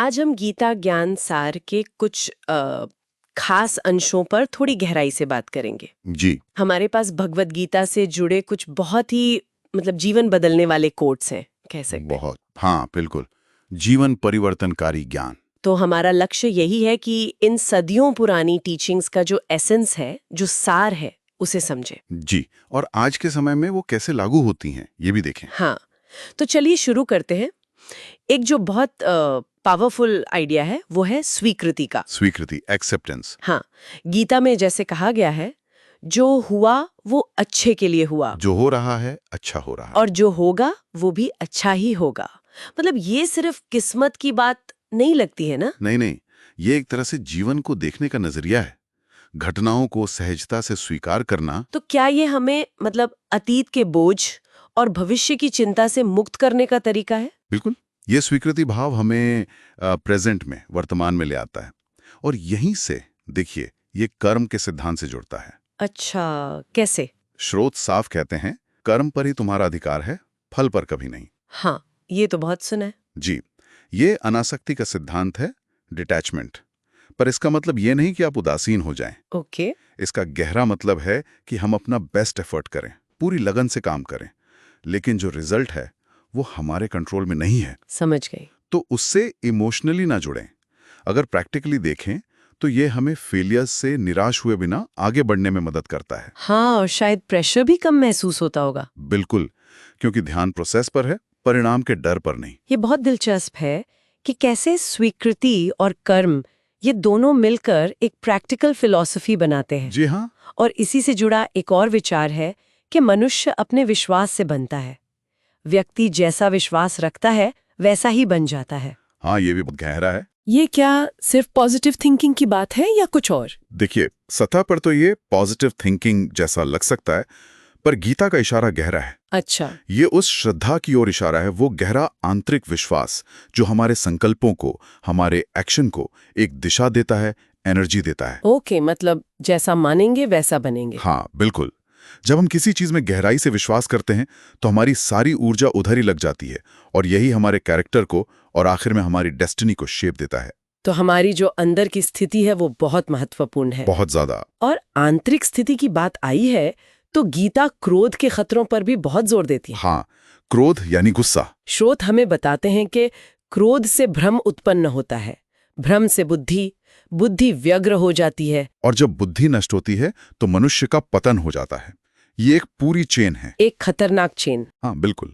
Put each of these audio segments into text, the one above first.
आज हम गीता ज्ञान सार के कुछ खास अंशों पर थोड़ी गहराई से बात करेंगे। जी। हमारे पास भगवत गीता से जुड़े कुछ बहुत ही जीवन बदलने वाले कोट्स हैं, कह सकते हैं। बहुत, हाँ बिल्कुल, जीवन परिवर्तनकारी ज्ञान। तो हमारा लक्ष्य यही है कि इन सदियों पुरानी टीचिंग्स का जो एसेंस है, जो सार है, उसे समझे। जी, और आज के समय में वो कैसे लागू होती हैं ये भी देखें। हाँ, तो चलिए शुरू करते हैं। एक जो बहुत पावरफुल आइडिया है वो है स्वीकृति का। स्वीकृति, एक्सेप्टेंस। हाँ, गीता में जैसे कहा गया है, जो हुआ वो अच्छे के लिए हुआ, जो हो रहा है अच्छा हो रहा है। और जो होगा वो भी अच्छा ही होगा। ये सिर्फ किस्मत की बात नहीं लगती है ना? नहीं नहीं, ये एक तरह से जीवन को देखने का नजरिया है, घटनाओं को सहजता से स्वीकार करना। तो क्या ये हमें अतीत के बोझ और भविष्य की चिंता से मुक्त करने का तरीका है? बिल्कुल, ये स्वीकृति भाव हमें प्रेजेंट में, वर्तमान में ले आता है। और यहीं से देखिए, ये कर्म के सिद्धांत से जुड़ता है। अच्छा, कैसे? स्रोत साफ कहते हैं, कर्म पर ही तुम्हारा अधिकार है, फल पर कभी नहीं। हाँ, ये तो बहुत सुना है। जी, ये अनासक्ति का सिद्धांत है, डिटैचमेंट। पर इसका मतलब ये नहीं कि आप उदासीन हो जाएं। ओके। इसका गहरा मतलब है कि हम अपना बेस्ट एफर्ट करें, पूरी लगन से काम करें, लेकिन जो रिजल्ट है वो हमारे कंट्रोल में नहीं है। समझ गई। तो उससे इमोशनली ना जुड़ें। अगर प्रैक्टिकली देखें तो ये हमें फेलियर्स से निराश हुए बिना आगे बढ़ने में मदद करता है। हाँ, और शायद प्रेशर भी कम महसूस होता होगा। बिल्कुल, क्योंकि ध्यान प्रोसेस पर है, परिणाम के डर पर नहीं। ये बहुत दिलचस्प है कि कैसे स्वीकृति और कर्म ये दोनों मिलकर एक प्रैक्टिकल फिलॉसफी बनाते हैं। जी हाँ। और इसी से जुड़ा एक और विचार है कि मनुष्य अपने विश्वास से बनता है। व्यक्ति जैसा विश्वास रखता है वैसा ही बन जाता है। हाँ, ये भी बहुत गहरा है। ये क्या सिर्फ पॉजिटिव थिंकिंग की बात है या कुछ और? देखिए, सतह पर तो ये पॉजिटिव थिंकिंग जैसा लग सकता है, पर गीता का इशारा गहरा है। अच्छा। ये उस श्रद्धा की ओर इशारा है, वो गहरा आंतरिक विश्वास जो हमारे संकल्पों को, हमारे एक्शन को एक दिशा देता है, एनर्जी देता है। ओके, जैसा मानेंगे वैसा बनेंगे। हाँ बिल्कुल, जब हम किसी चीज में गहराई से विश्वास करते हैं तो हमारी सारी ऊर्जा उधर ही लग जाती है, और यही हमारे कैरेक्टर को और आखिर में हमारी डेस्टिनी को शेप देता है। तो हमारी जो अंदर की स्थिति है वो बहुत महत्वपूर्ण है। बहुत ज्यादा। और आंतरिक स्थिति की बात आई है तो गीता क्रोध के खतरों पर भी बहुत जोर देती है। हाँ, क्रोध यानी गुस्सा। स्रोत हमें बताते हैं कि क्रोध से भ्रम उत्पन्न होता है, भ्रम से बुद्धि, बुद्धि व्यग्र हो जाती है, और जब बुद्धि नष्ट होती है तो मनुष्य का पतन हो जाता है। ये एक पूरी चेन है, एक खतरनाक चेन। हाँ बिल्कुल,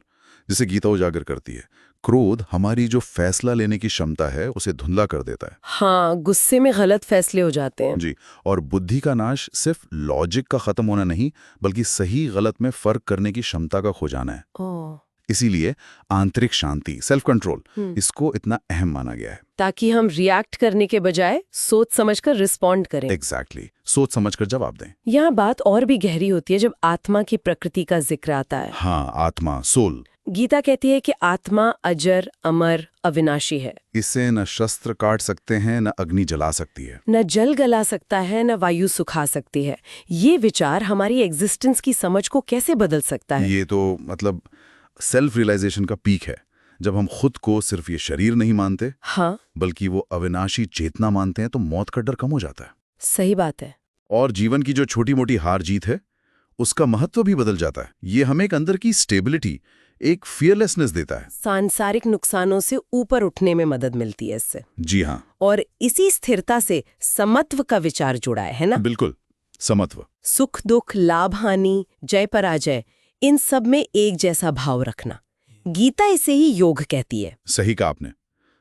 जिसे गीता उजागर करती है। क्रोध हमारी जो फैसला लेने की क्षमता है उसे धुंधला कर देता है। हाँ, गुस्से में गलत फैसले हो जाते हैं। जी, और बुद्धि का नाश सिर्फ लॉजिक का खत्म होना नहीं, बल्कि सही गलत में फर्क करने की क्षमता का खो जाना है। इसीलिए आंतरिक शांति, सेल्फ कंट्रोल, इसको इतना अहम माना गया है, ताकि हम रिएक्ट करने के बजाय सोच समझकर रिस्पॉन्ड करें। एग्जैक्टली, सोच समझकर जवाब दें। यहाँ बात और भी गहरी होती है जब आत्मा की प्रकृति का जिक्र आता है। हाँ, आत्मा, सोल। गीता कहती है कि आत्मा अजर, अमर, अविनाशी है। इसे न शस्त्र काट सकते हैं, न अग्नि जला सकती है, न जल गला सकता है, न वायु सुखा सकती है। ये विचार हमारी एग्जिस्टेंस की समझ को कैसे बदल सकता है? ये तो सेल्फ रियलाइजेशन का पीक है, जब हम खुद को सिर्फ ये शरीर नहीं मानते, हाँ, बल्कि वो अविनाशी चेतना मानते हैं, तो मौत का डर कम हो जाता है। सही बात है। और जीवन की जो छोटी मोटी हार जीत है उसका महत्व भी बदल जाता है। ये हमें एक अंदर की स्टेबिलिटी, एक फियरलेसनेस देता है। सांसारिक नुकसानों से ऊपर उठने में मदद मिलती है इससे। जी हाँ। और इसी स्थिरता से समत्व का विचार जुड़ा है ना? बिल्कुल, समत्व। सुख दुख, लाभ हानि, जय पराजय, इन सब में एक जैसा भाव रखना। गीता इसे ही योग कहती है। सही कहा आपने,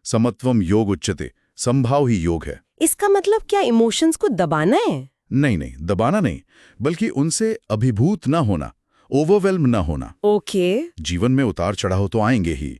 समत्वम योग उच्यते, समभाव ही योग है। इसका मतलब क्या इमोशंस को दबाना है? नहीं नहीं, दबाना नहीं, बल्कि उनसे अभिभूत ना होना, ओवरवेल्म ना होना। ओके। जीवन में उतार चढ़ाव तो आएंगे ही,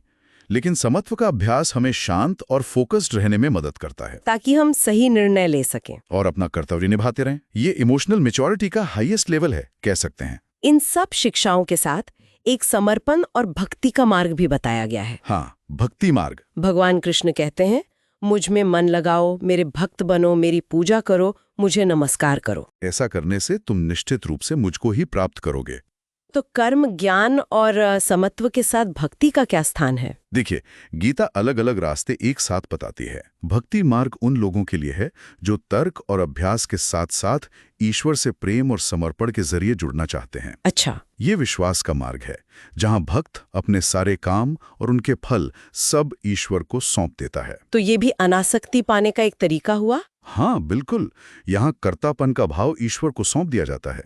लेकिन समत्व का अभ्यास हमें शांत और फोकस्ड रहने में मदद करता है, ताकि हम सही निर्णय ले सकें और अपना कर्तव्य निभाते रहें। ये इमोशनल मैच्योरिटी का हाईएस्ट लेवल है, कह सकते हैं। इन सब शिक्षाओं के साथ एक समर्पण और भक्ति का मार्ग भी बताया गया है। हाँ, भक्ति मार्ग। भगवान कृष्ण कहते हैं, मुझ में मन लगाओ, मेरे भक्त बनो, मेरी पूजा करो, मुझे नमस्कार करो। ऐसा करने से तुम निश्चित रूप से मुझको ही प्राप्त करोगे। तो कर्म, ज्ञान और समत्व के साथ भक्ति का क्या स्थान है? देखिए, गीता अलग अलग रास्ते एक साथ बताती है। भक्ति मार्ग उन लोगों के लिए है जो तर्क और अभ्यास के साथ साथ ईश्वर से प्रेम और समर्पण के जरिए जुड़ना चाहते हैं। अच्छा। ये विश्वास का मार्ग है जहां भक्त अपने सारे काम और उनके फल सब ईश्वर को सौंप देता है। तो ये भी अनासक्ति पाने का एक तरीका हुआ? हाँ बिल्कुल, यहाँ कर्तापन का भाव ईश्वर को सौंप दिया जाता है।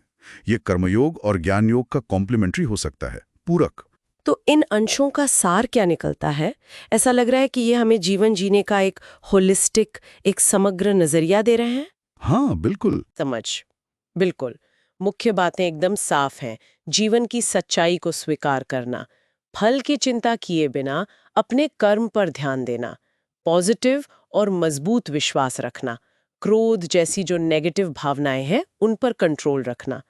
ये कर्मयोग और ज्ञान योग का कॉम्प्लीमेंट्री हो सकता है, पूरक। तो इन अंशों का सार क्या निकलता है? ऐसा लग रहा है कि ये हमें जीवन जीने का एक होलिस्टिक, एक समग्र नजरिया दे रहे हैं। हाँ बिल्कुल। बिल्कुल। मुख्य बातें एकदम साफ हैं। जीवन की सच्चाई को स्वीकार करना, फल की चिंता किए बिना अपने कर्म पर ध्यान देना, पॉजिटिव और मजबूत विश्वास रखना, क्रोध जैसी जो नेगेटिव भावनाएं हैं उन पर कंट्रोल रखना,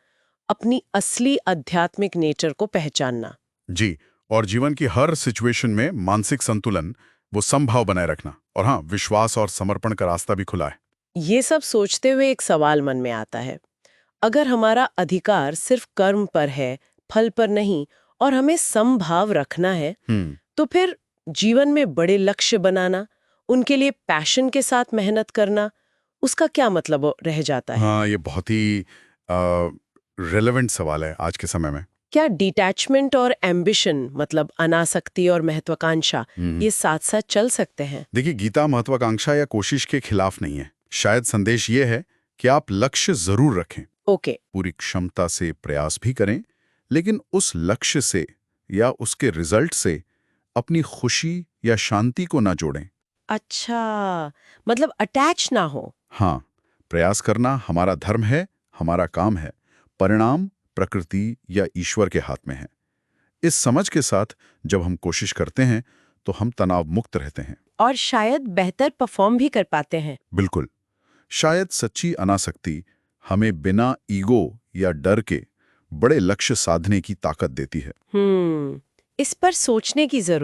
अपनी असली आध्यात्मिक नेचर को पहचानना। जी, और जीवन की हर सिचुएशन में मानसिक संतुलन, वो समभाव बनाए रखना, और हाँ, विश्वास और समर्पण का रास्ता भी खुला है। ये सब सोचते हुए एक सवाल मन में आता है, अगर हमारा अधिकार सिर्फ कर्म पर है, फल पर नहीं, और हमें समभाव रखना है, तो फिर जीवन में बड़े लक्ष्य बनाना, उनके लिए पैशन के साथ मेहनत करना, उसका क्या मतलब रह जाता है? हाँ, ये बहुत ही रेलेवेंट सवाल है आज के समय में। क्या डिटैचमेंट और एम्बिशन, मतलब अनासक्ति और महत्वाकांक्षा, ये साथ साथ चल सकते हैं? देखिए, गीता महत्वाकांक्षा या कोशिश के खिलाफ नहीं है। शायद संदेश ये है कि आप लक्ष्य जरूर रखें, ओके। पूरी क्षमता से प्रयास भी करें, लेकिन उस लक्ष्य से या उसके रिजल्ट से अपनी खुशी या शांति को ना जोड़ें। अच्छा, मतलब अटैच ना हो। हाँ, प्रयास करना हमारा धर्म है, हमारा काम है। परिणाम प्रकृति या ईश्वर के हाथ में है। इस समझ के साथ जब हम कोशिश करते हैं तो हम तनाव मुक्त रहते हैं और शायद बेहतर परफॉर्म भी कर पाते हैं। बिल्कुल। शायद सच्ची अनासक्ति हमें बिना ईगो या डर के बड़े लक्ष्य साधने की ताकत देती है। इस पर सोचने की जरूरत